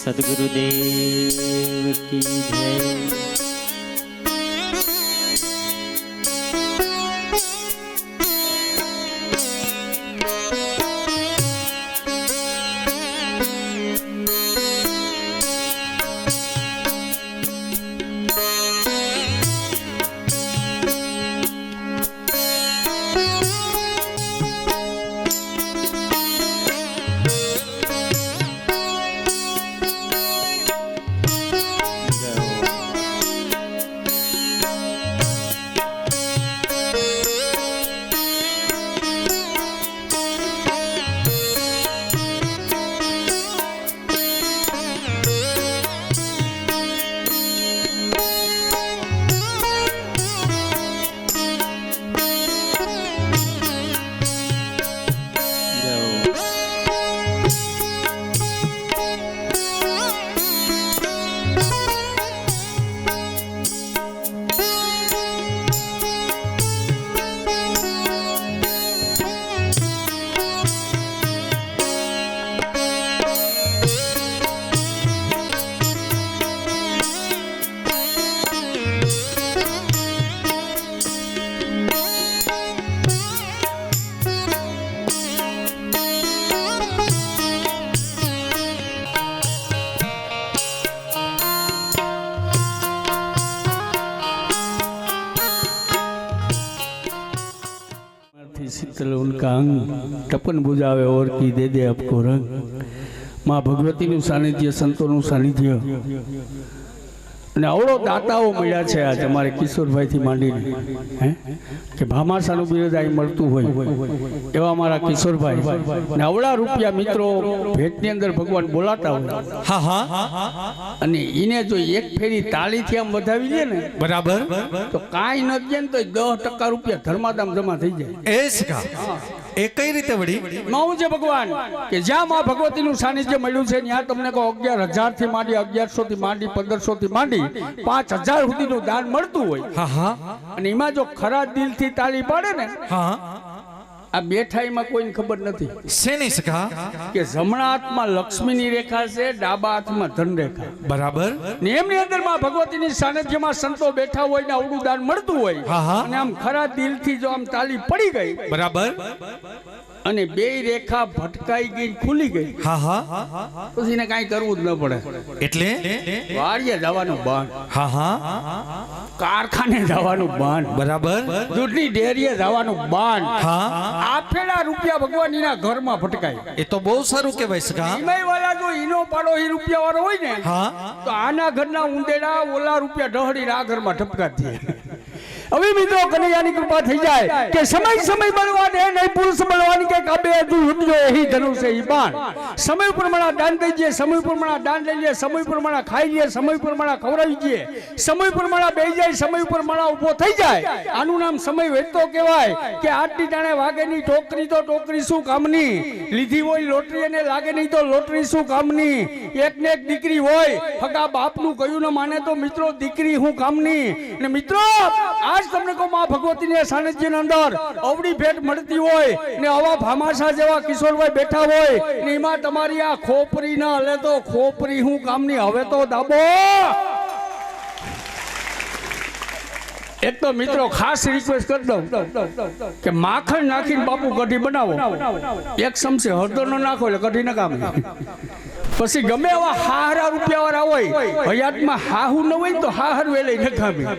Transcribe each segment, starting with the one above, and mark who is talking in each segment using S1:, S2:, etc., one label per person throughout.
S1: सद्गुरुदेव की जय।
S2: शीतल उनका अंग टपन बुझावे और की दे दे आपको रंग। माँ भगवती नु सानिध्य संतो नु सानिध्य અને અવળો દાતાઓ મળ્યા છે આજ અમારે કિશોરભાઈ થી માંડીને હે કે ભામાસાનું બિરુદ અહીં મળતું હોય એવા અમારા કિશોરભાઈ અને અવળા રૂપિયા મિત્રો ભેટની અંદર ભગવાન બોલાતા હોય
S3: હા હા
S2: અને ઈને જો એક ફેરી તાળીથી આમ વધાવી દે ને
S3: બરાબર
S2: તો કાંઈ ન દે ને તો 10% રૂપિયા ધર્માદામ જમા થઈ જાય।
S3: એ શકા એ કઈ રીતે વળી
S2: માવું છે ભગવાન કે જ્યાં માં ભગવતીનું સાનિધ્ય મળ્યું છે ત્યાં તમને કહો 11,000 થી માંડી 1100 થી માંડી 1500 થી માંડી 5,000 સુધીનું દાન મળતું હોય
S3: હા હા
S2: અને એમાં જો ખરા દિલથી તાળી પાડે ને
S3: હા
S2: આ બેઠાઈમાં કોઈને ખબર નથી
S3: શેની શકા
S2: કે જમણા હાથમાં લક્ષ્મીની રેખા છે ડાબા હાથમાં ધન રેખા
S3: બરાબર
S2: ને એમની અંદર માં ભગવતીની સાનિધ્યમાં સંતો બેઠા હોય ને આવડું દાન મળતું હોય
S3: હા હા
S2: અને આમ ખરા દિલથી જો આમ તાળી પડી ગઈ
S3: બરાબર
S2: અને બે રેખા ભટકાઈ ગઈ ખુલી ગઈ
S3: હા હા
S2: પછી એને કાંઈ કરવું જ ન પડે
S3: એટલે
S2: વાડીએ જવાનું બાણ
S3: હા હા
S2: કારખાને જવાનું બાણ
S3: બરાબર
S2: દૂધની ડેરીએ જવાનું બાણ
S3: હા
S2: આપેલા રૂપિયા ભગવાનના ઘરમાં ભટકાય
S3: એ તો બહુ સારું કહેવાય શકા
S2: ઈમાઈ વાળા જો ઈનો પાડો ઈ રૂપિયા વાળો હોય ને
S3: હા
S2: તો આના ઘરના ઉંદેડા ઓલા રૂપિયા ઢહડી આ ઘરમાં ઠપકા થયા। હવે મિત્રો કનૈયાની કૃપા થઈ જાય કે સમય સમય બળવાન હે નહીં પુરુષ બળવાન કે કાબે તું હુંજો એહી ધનુષ એ બાણ સમય પ્રમાણે દાન દઈ દે સમય પ્રમાણે દાન લઈ લે સમય પ્રમાણે ખાઈ લે સમય પ્રમાણે ખવડાવી દે સમય પ્રમાણે બેહી જાય સમય પ્રમાણે ઊભો થઈ જાય આનું નામ સમય વેચતો કહેવાય કે આટલી ટાણે વાગેની ટોકરી તો ટોકરી શું કામની લીધી હોય લોટરી અને લાગે નહીં તો લોટરી શું કામની એકને એક દીકરી હોય ફગા બાપનું કયું ન માને તો મિત્રો દીકરી હું કામની ને મિત્રો આજ તમને કહું માં ભગવતીના સાનિધ્યની અંદર અવળી ભેટ મળતી હોય ને આવા ભામાસા જેવા કિશોરભાઈ બેઠા હોય ને એમાં તમારી આ ખોપરી ના હલે તો ખોપરી હું કામની હવે તો દાબો। એક તો મિત્રો ખાસ રિક્વેસ્ટ કરી દઉં કે માખણ નાખીને બાપુ કઢી બનાવો એક ચમચી હળદર ન નાખો એટલે કઢી ન કામ પછી ગમે એવા હારા રૂપિયા વાળા હોય હયાતમાં હાહુ ન હોય તો હાહર વેલે નખામી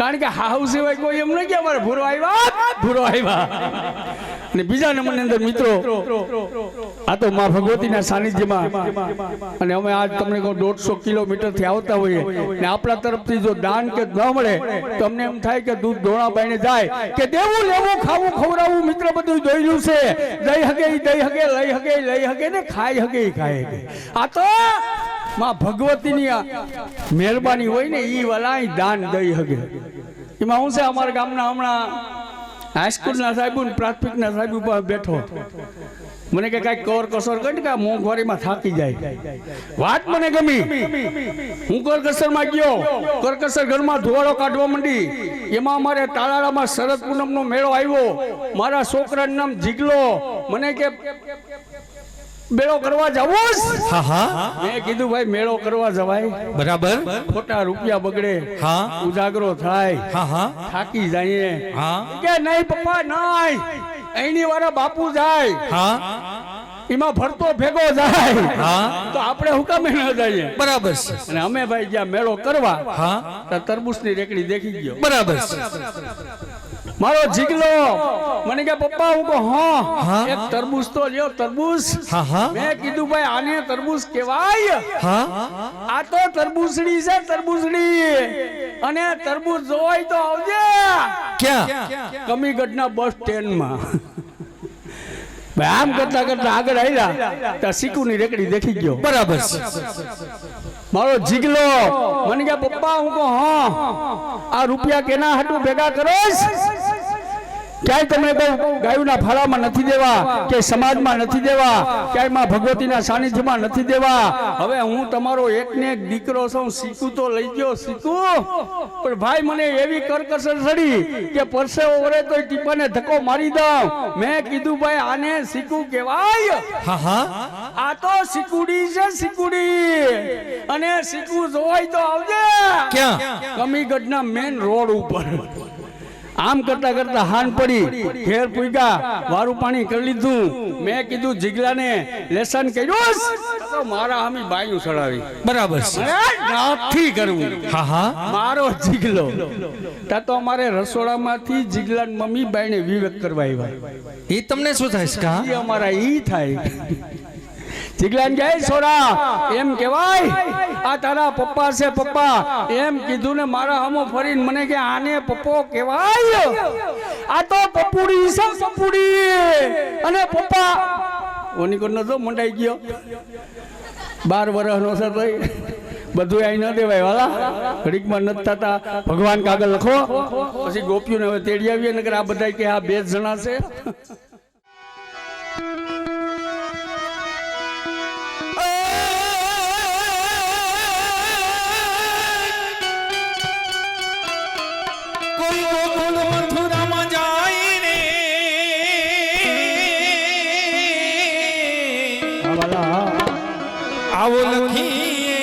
S2: કારણ કે હાહુ સિવાય કોઈ એમ ન કે અમારે ભૂરો આવ્યા ને બીજા નંબરની અંદર મિત્રો આ તો માં ભગવતીના સાનિધ્યમાં અને અમે આજ તમને કહું 150 કિલોમીટર થી આવતા હોઈએ ને આપણા તરફથી જો દાન કે ન મળે તો અમને એમ થાય કે દૂધ ધોણા બાઈને જાય કે દેવું લેવું ખાવું ખવડાવવું મિત્ર બધું જોયેલું છે દઈ હગે લઈ હગે ને ખાઈ હગે આ તો માં ભગવતીની મહેરબાની હોય ને ઈ વાલા દાન દઈ હગે એમાં હું છે અમારા ગામના હમણાં હાઈસ્કૂલના સાહેબ ને પ્રાથમિકના સાહેબ ઉપર બેઠો મને કે કાંઈ કર કસર કરી કે મોંઘવારીમાં થાકી જાય વાત મને ગમી હું કરકસરમાં ગયો કરકસર ઘરમાં ધોવાળો કાઢવા માંડી એમાં અમારે તાલાળામાં શરદ પૂનમનો મેળો આવ્યો મારા છોકરાનું નામ જીગલો મને કે મેળો કરવા જવું
S3: હા હા
S2: મેં કીધું ભાઈ મેળો કરવા જવાય
S3: બરાબર
S2: ખોટા રૂપિયા બગડે
S3: હા
S2: ઉજાગરો થાય
S3: હા હા
S2: થાકી જઈએ
S3: હા
S2: કે નહીં પપ્પા નહીં અહીંની વાળા બાપુ જાય
S3: હા
S2: એમાં ફરતો ભેગો જાય
S3: હા
S2: તો આપણે હુકામે ન જઈએ
S3: બરાબર છે
S2: અને અમે ભાઈ જ્યાં મેળો કરવા
S3: હા
S2: તો તરબૂચની રેકડી દેખી ગયો
S3: બરાબર છે
S2: મારો જીગલો મને કે પપ્પા હું કહું
S3: હા.
S2: હા એક તરબૂચ તો લ્યો તરબૂચ
S3: હા હા
S2: મેં કીધું ભાઈ આને તરબૂચ કહેવાય
S3: હા
S2: આ તો તરબૂચડી છે તરબૂચડી અને તરબૂચ જોવાય તો આવજે
S3: ક્યાં
S2: કમીગઢના બસ સ્ટેન્ડમાં ભાઈ આમ કરતા કરતા આગળ આવ્યા તો સિકુની રેકડી દેખી ગયો
S3: બરાબર છે
S2: મારો જીગલો મને કે પપ્પા હું કહું હા આ રૂપિયા કેના હાટું ભેગા કરોસ ક્યાંય તમને કહું ગાયોના ફાળામાં નથી દેવા કે સમાજમાં નથી દેવા ક્યાંય માં ભગવતીના સાનિધ્યમાં નથી દેવા હવે હું તમારો એકને એક દીકરો છું શીખું તો લઈ ગયો શીખું પણ ભાઈ મને એવી કરકસર ચડી કે પરસેવો વરે તો ટીપાને ધક્કો મારી દઉં મેં કીધું ભાઈ આને શીખું કહેવાય
S3: હા હા
S2: આ તો શીકુડી છે શીકુડી અને શીકું જોવાય તો આવજે
S3: ક્યાં
S2: કમીગઢના મેન રોડ ઉપર આમ કરતા કરતા હાન પડી ઘેર પૂગ્યા વારું પાણી કરી લીધું મેં કીધું જીગલાને લેસન કર્યું તો મારા હામી બાયું ચડાવી
S3: બરાબર છે
S2: નથી કરવું
S3: હા હા
S2: મારો જીગલો તા તો અમારે રસોડામાંથી જીગલાની મમ્મી બાઈને વિવેક કરવા આવ્યા
S3: એ તમને શું થાય છે કા
S2: ઈ અમારા ઈ થાય જીગલાન જાય છોરા એમ કહેવાય આ તારા પપ્પા છે પપ્પા એમ કીધું ને મારા હામો ફરીને મને કે આને પપ્પો કહેવાય આ તો પપુડી છે પપુડી અને પપ્પા ઓની કોણ નતો મંડાઈ ગયો 12 વર્ષનો છે તોય બધું આઈ ન દેવાય વાલા ઘડીકમાં નથી થતા ભગવાન કાગળ લખો પછી ગોપીઓને હવે તેડી આવીએ નકર આ બધા કે આ 2 જણા છે
S3: આવો લખીએ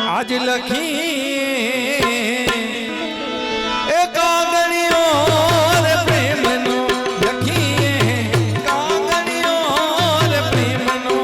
S3: આજ લખીએ એ કાગળિયો રે પ્રેમનો લખીએ કાગળિયો રે પ્રેમનો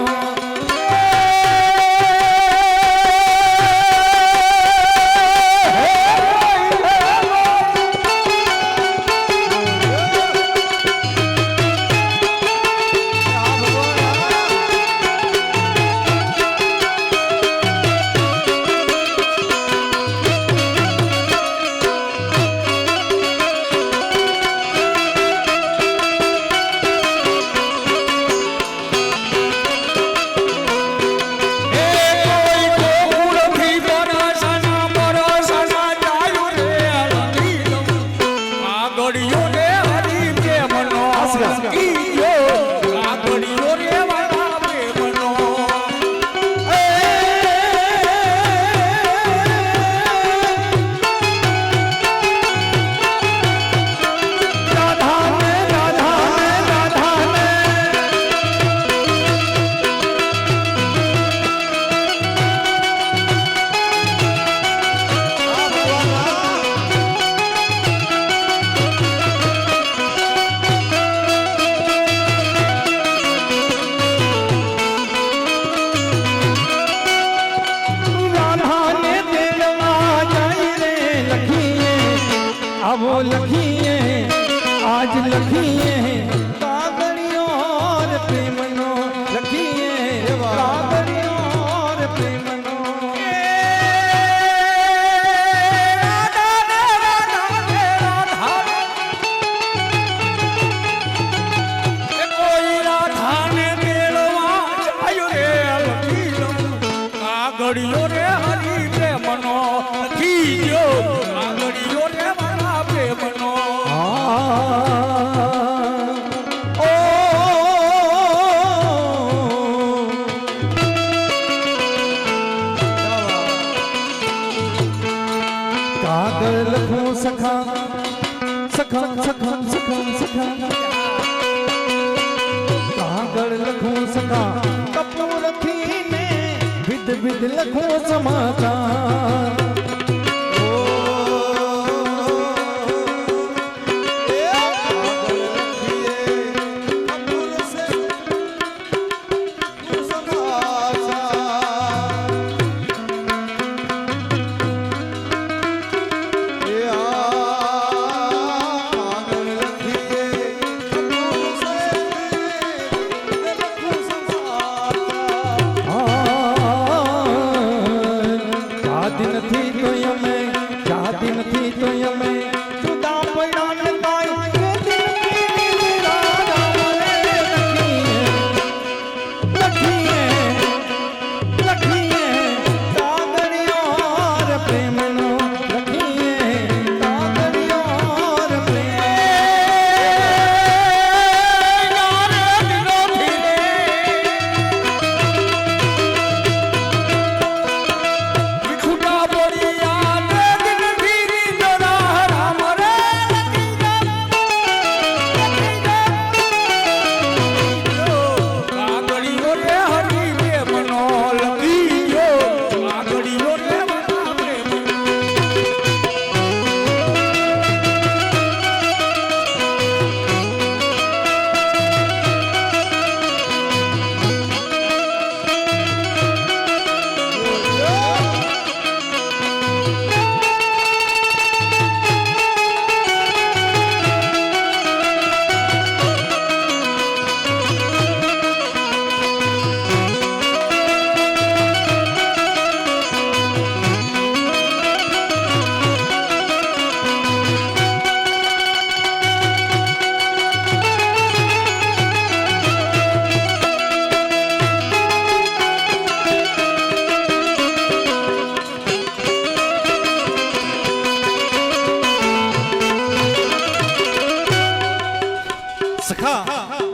S3: આવો લખીએ આજ લખીએ કાગળિયો રે પ્રેમનો લખીએ કાગળિયો રે પ્રેમનો
S2: કોઈ રાધાને મેળવા જાય રે લખી લઉં કાગળિયો રે હરી પ્રેમનો લખી દો કાગળિયો રે મારા પ્રેમનો
S3: કાગળ લખું સખા સખા સખા સખા સખા કાગળ સખા કપૂર થીને વિધ વિધ લખું સમાચાર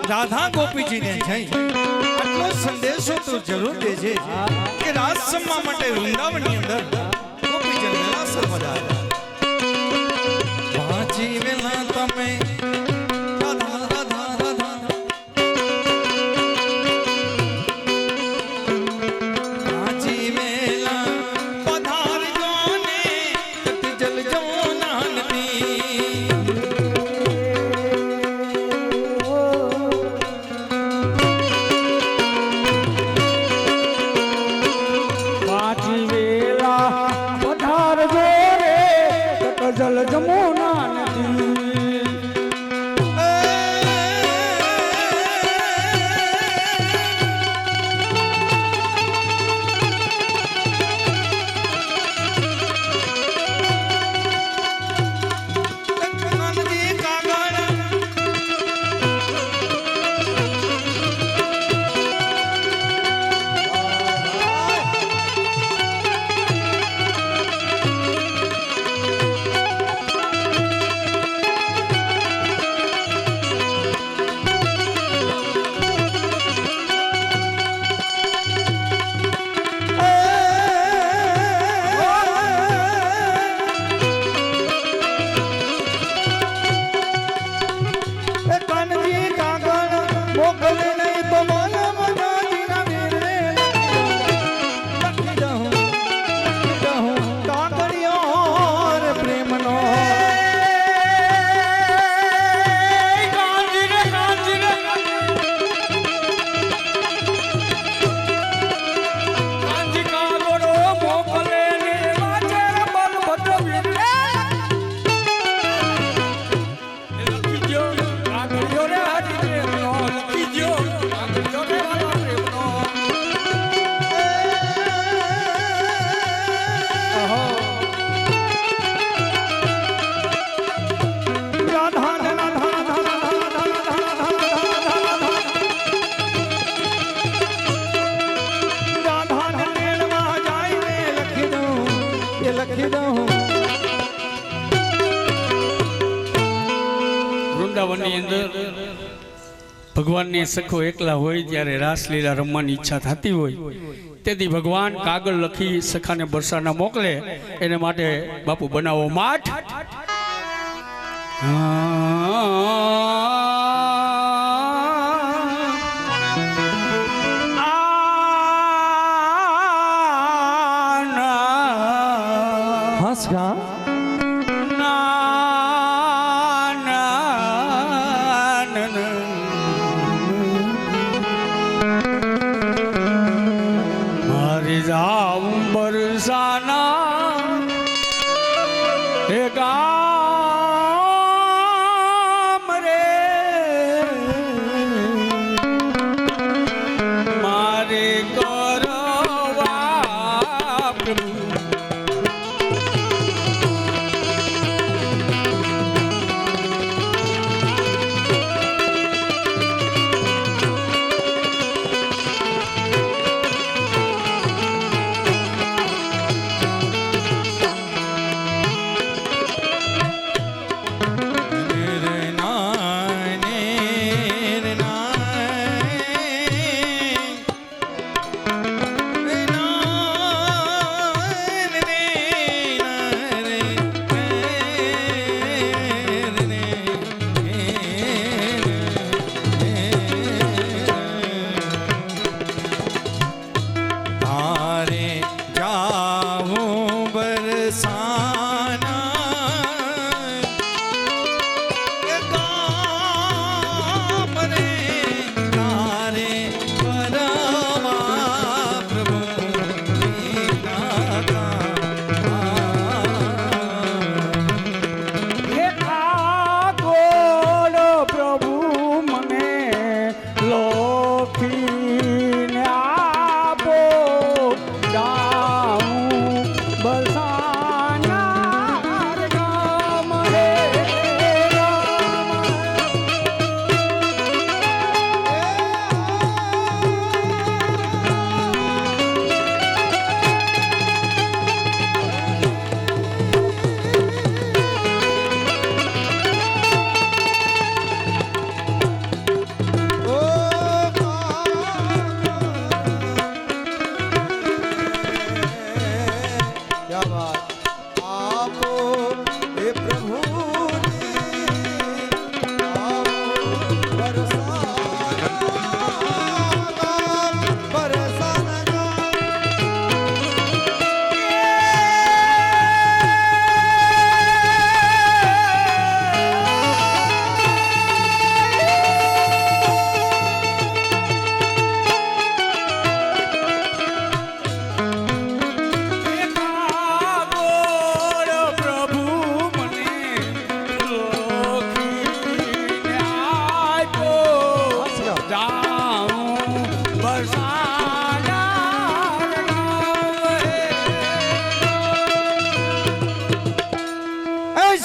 S4: રાધા ગોપીજી ને જઈ આટલો સંદેશો તો જરૂર દેજે કે રાસ સમા માટે વૃંદાવનની અંદર ગોપીજન વેલા સર્વદા વાંચી વેલા તમે રાધા રાધા રાધા વાંચી વેલા પધારજો ને જલ જમનાનતી
S2: જલ જમુના નદી વૃંદાવનની અંદર ભગવાનની સખો એકલા હોય ત્યારે રાસલીલા રમવાની ઈચ્છા થતી હોય તેથી ભગવાન કાગળ લખી સખાને બરસાના મોકલે એને માટે બાપુ બનાવો માઠ
S3: હસ કા
S2: મારી જાઉં બરસાના એ ગામ રે મારે કરવા પ્રભુ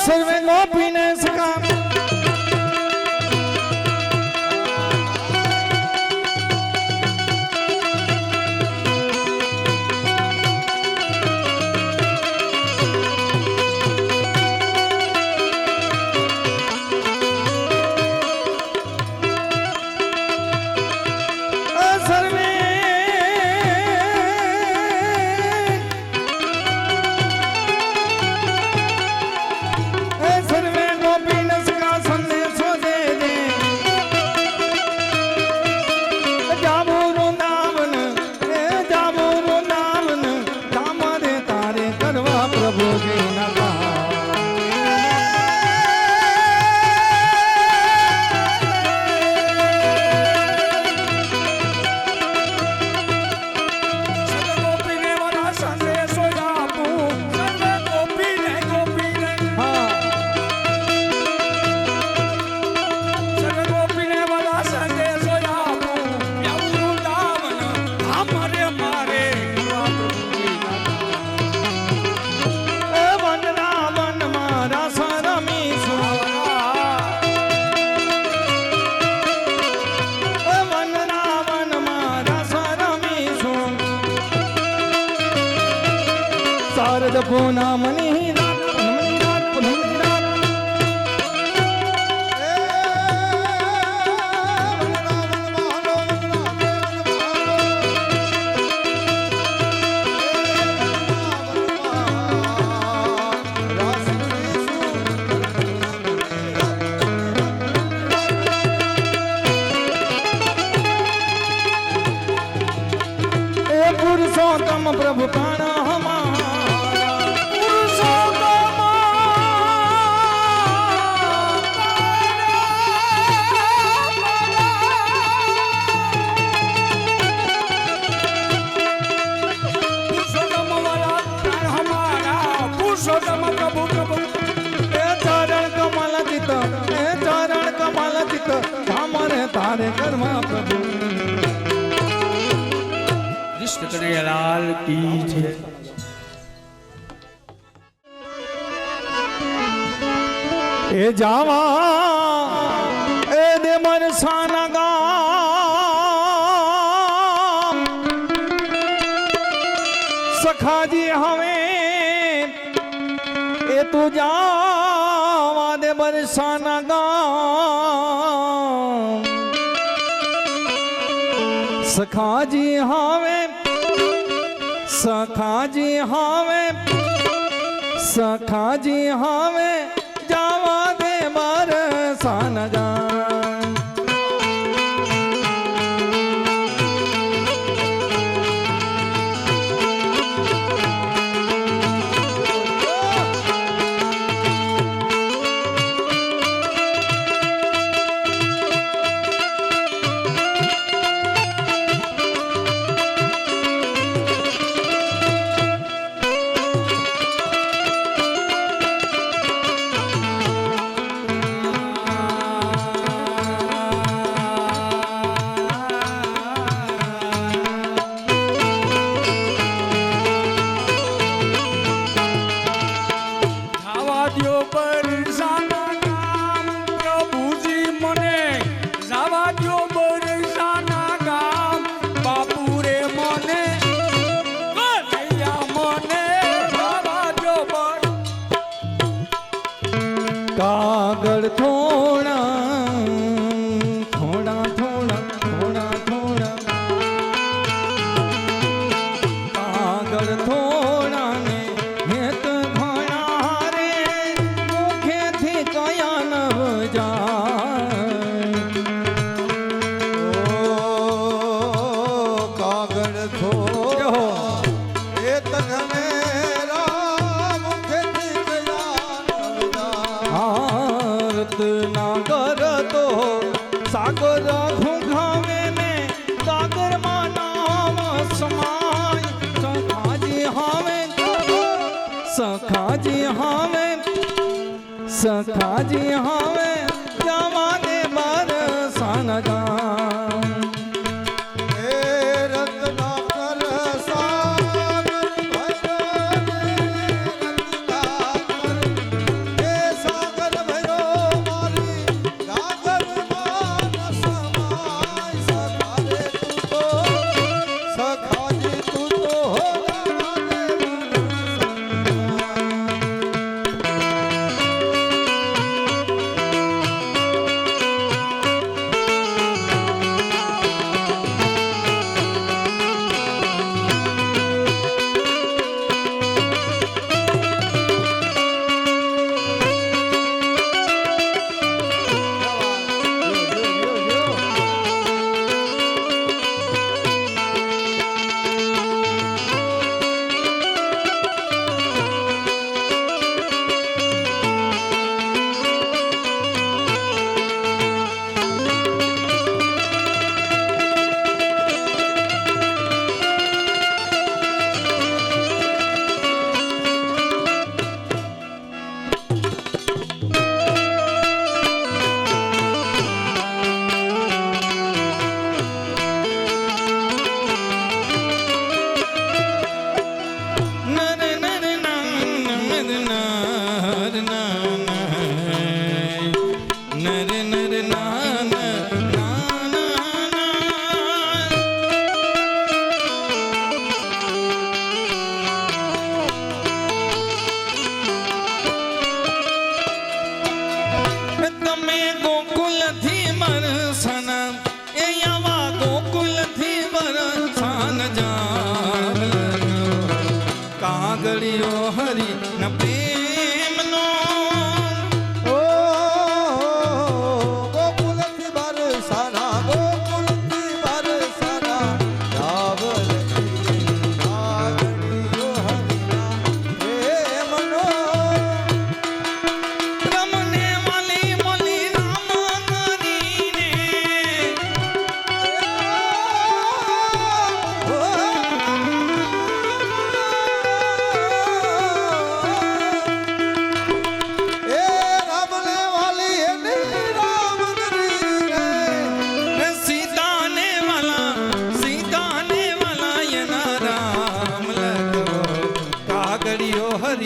S3: સર્વે ગોપીને સખા શારદ પૂના મની રાત પૂનમની રાત પૂનમની રાત પુરુષોત્તમ પ્રભુ પ્રાણ હમારા શર્મા પ્રભુ
S2: કૃષ્ણ કનૈયાલાલ કી જય.
S3: એ જાવા એ દે મરસાના ગામ સખાજી હવે એ તું જાવા દે મરસાના ગામ સખાજી હવે સખાજી હવે સખાજી હવે જાવા દે બરસાના ગામ
S2: જાવા દ્યો બરસાના ગામ પ્રભુજી મને, જાવા દ્યો બરસાના ગામ બાપુ રે મને, કનૈયા મને જાવા દ્યો
S3: કાગળ થોડા થોડા થોડા થોડા થોડા કાગળ થોડા ને હેત ઘણા રે મુખેથી કયા નવ જાય
S5: કાગળ થોડો એ તને રામ મુખેથી ગયા
S3: હારત ના કરતો સાગર ઘૂંઘાવે ને સાગર માં નામ સમાય સખાજી હવે સખાજી હવે સખાજી હવે જવા દે બરસાના ગામ
S5: એ રત્નાકર સાગર એ સાગર ભયો મારી ગાગર માન સમાય સખારે તું તો સખાજી તું તો હો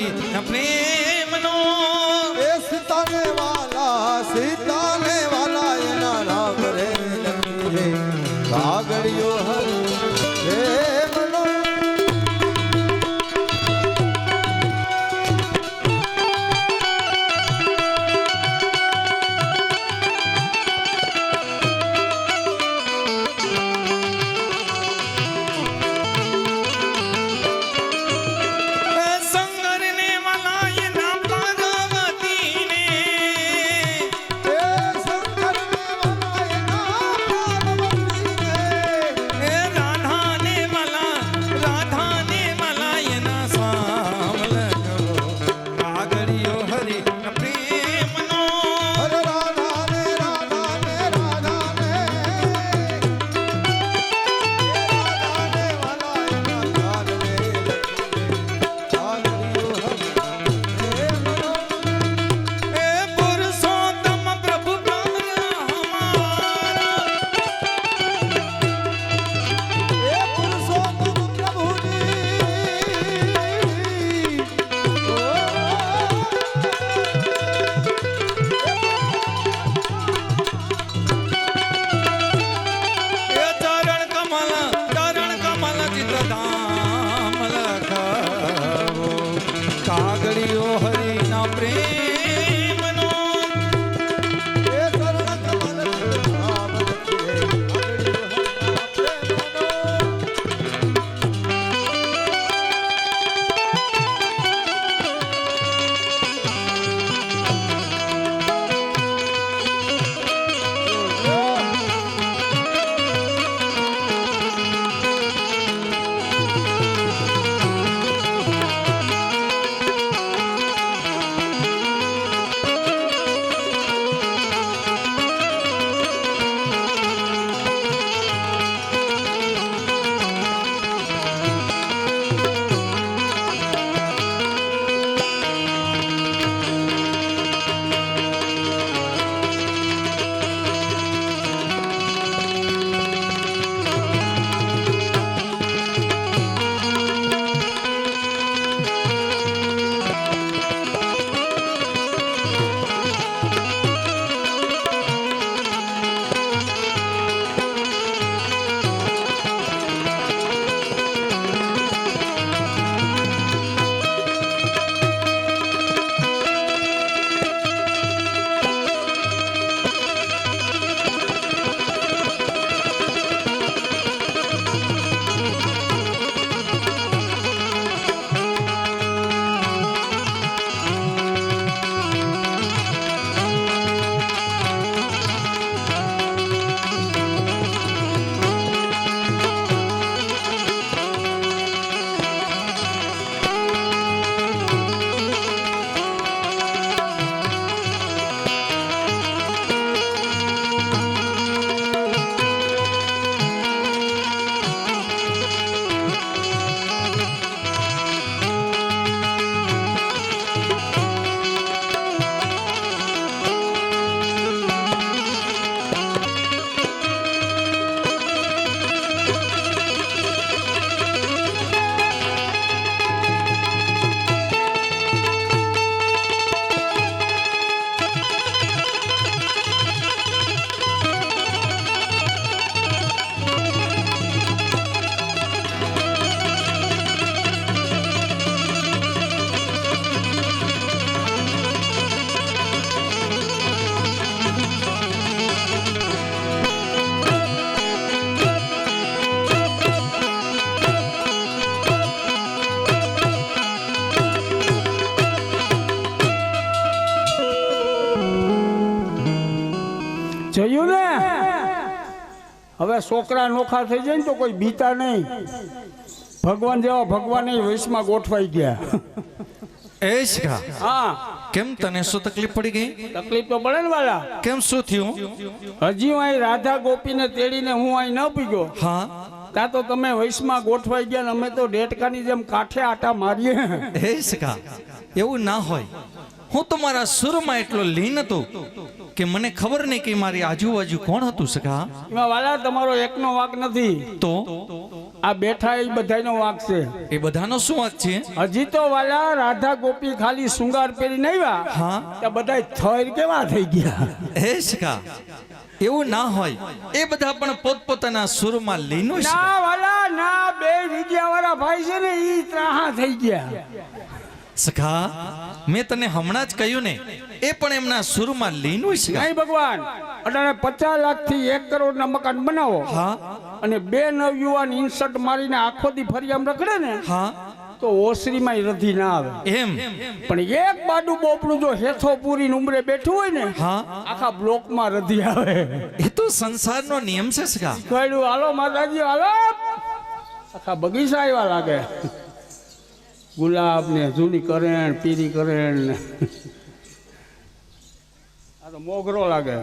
S4: હરી પ્રેમનો
S5: એ સીતાને વાલા એના રામ રે લખી રે કાગળિયો હરી પ્રેમનો
S4: કાગળિયો હરિના પ્રેમનો
S5: એ શરણ કમલ રામ લખી રે
S2: જોયું ને હવે છોકરા નોખા થઈ જાય ને તો કોઈ બીતા નહીં. ભગવાન જેવા ભગવાન વૈશમાં ગોઠવાઈ ગયા.
S4: એશકા
S2: હા
S4: કેમ તને શું તકલીફ પડી ગઈ?
S2: તકલીફ તો પડે ને વાલા.
S4: કેમ શું થયું?
S2: હજી હું અહીં રાધા ગોપીને તેડીને હું અહીં ન પીગો.
S4: હા
S2: ત્યાં તો તમે વૈશમાં ગોઠવાઈ ગયા ને અમે તો ડેટકાની જેમ કાંઠે આટા મારીએ.
S4: એશકા એવું ના હોય. હું તો મારા સુરમાં એટલો લીન હતો કે મને ખબર નહીં કે મારી આજુબાજુ કોણ હતું સખા.
S2: એમાં વાલા તમારો એકનો વાક નથી.
S4: તો
S2: આ બેઠા એ બધાનો વાંક છે.
S4: એ બધાનો શું વાંક છે?
S2: હજી તો વાલા રાધા ગોપી ખાલી શૃંગાર પહેરીને આવ્યા
S4: હા
S2: ત્યાં બધા થર કેવા થઈ ગયા.
S4: હે સખા, એવું ના હોય. એ બધા પણ પોતપોતાના સુરમાં લીનો છે.
S2: ના વાલા ના, બે રીજિયા વાળા ભાઈ છે ને ઈ ત્રાહા થઈ ગયા.
S4: સખા, મેં તને હમણાં જ કહ્યું ને, એ પણ એમના સુરમાં લીનો છે.
S2: નહીં ભગવાન, અટાણે 50 લાખથી 1 કરોડના મકાન બનાવો
S4: હા
S2: અને બે નવયુવાન ઇન્સર્ટ મારીને આખો દી ફરી આમ રખડે ને
S4: હા
S2: તો ઓસરીમાં રધી ના આવે.
S4: એમ
S2: પણ એક બાડું બોપડું જો હેથો પૂરી ઉંમરે બેઠું હોય ને
S4: હા,
S2: આખા બ્લોકમાં રધી આવે.
S4: એ તો સંસારનો નિયમ છે સખા.
S2: કહ્યું હાલો માતાજી હાલો, આખા બગીચા આવ્યા લાગે. ગુલાબ ને જૂની કરેણ, પીરી કરેણ ને આ તો મોગરો લાગે.